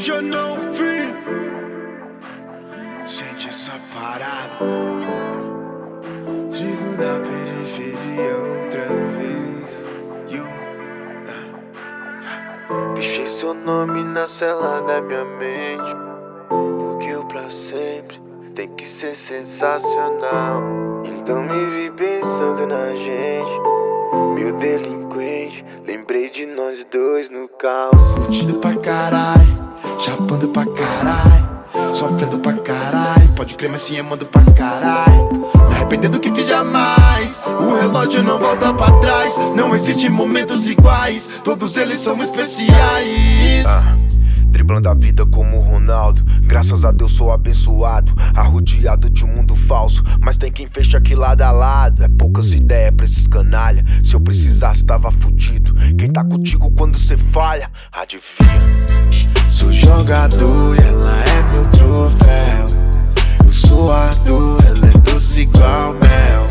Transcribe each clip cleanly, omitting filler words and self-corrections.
hoje eu não vi. Sente essa parada. Trigo da periferia outra vez. Pichei seu nome na cela da minha mente, porque o pra sempre tem que ser sensacional. Então me vi pensando na gente, meu delinquente. Lembrei de nós dois no caos. Curtindo pra caralho, chapando pra caralho, sofrendo pra caralho. Pode crer, mas se amando pra caralho. Me arrependendo que fiz jamais. O relógio não volta pra trás. Não existem momentos iguais, todos eles são especiais. Driblando a vida como o Ronaldo. Graças a Deus sou abençoado, arrodeado de um mundo falso, mas tem quem fecha aqui lado a lado. É poucas ideias pra esses canalha. Se eu precisasse tava fudido. Quem tá contigo quando cê falha, adivinha? Sou jogador e ela é meu troféu. Eu sou Arthur, ela é doce igual mel.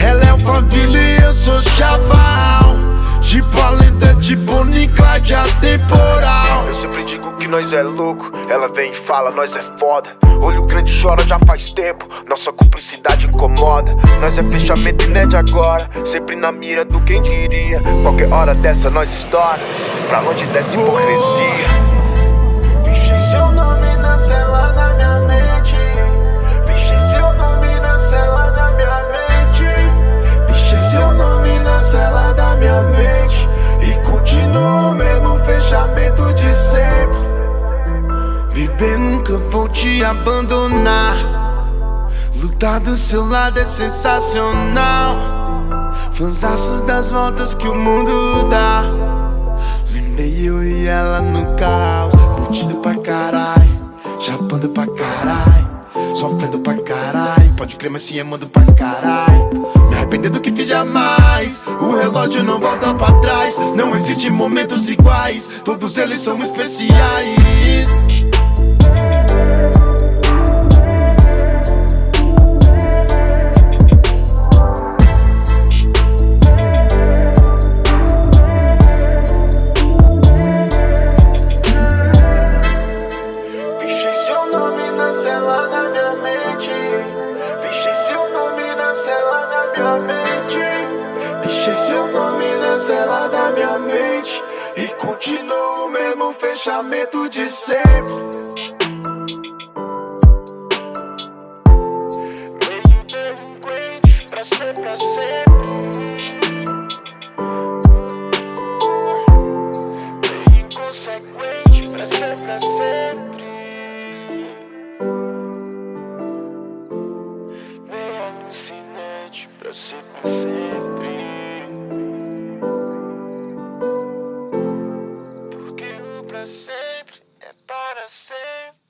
Ela é Alphaville e eu sou Chaval. Gipolenda de Bonnie Clyde atemporal. Eu sempre digo que nós é louco, ela vem e fala, nós é foda. Olho grande chora já faz tempo, nossa cumplicidade incomoda. Nós é fechamento e não é de agora, sempre na mira do quem diria. Qualquer hora dessa nós estoura, pra longe dessa hipocrisia. Pichei seu nome na cela da minha mente. Pichei seu nome na cela da minha mente. Pichei seu nome na cela da minha mente. E continuo o mesmo fechamento de sempre. Bebê, nunca vou te abandonar. Lutar do seu lado é sensacional. Fanzaços das voltas que o mundo dá. Lembrei eu e ela no caos. Curtindo pra caralho, chapando pra caralho, sofrendo pra caralho. Pode crer, mas se amando pra caralho. Me arrependendo que fiz jamais. O relógio não volta pra trás. Não existem momentos iguais, todos eles são especiais. Pichei seu nome na cela da minha mente. Pichei seu nome na cela da minha mente. Pichei seu nome na cela da minha mente. E continuo o mesmo fechamento de sempre. Meio delinquente pra ser pra sempre. Meio inconsequente pra ser pra sempre. Meio alucinante pra ser pra sempre. Porque o pra sempre é para sempre.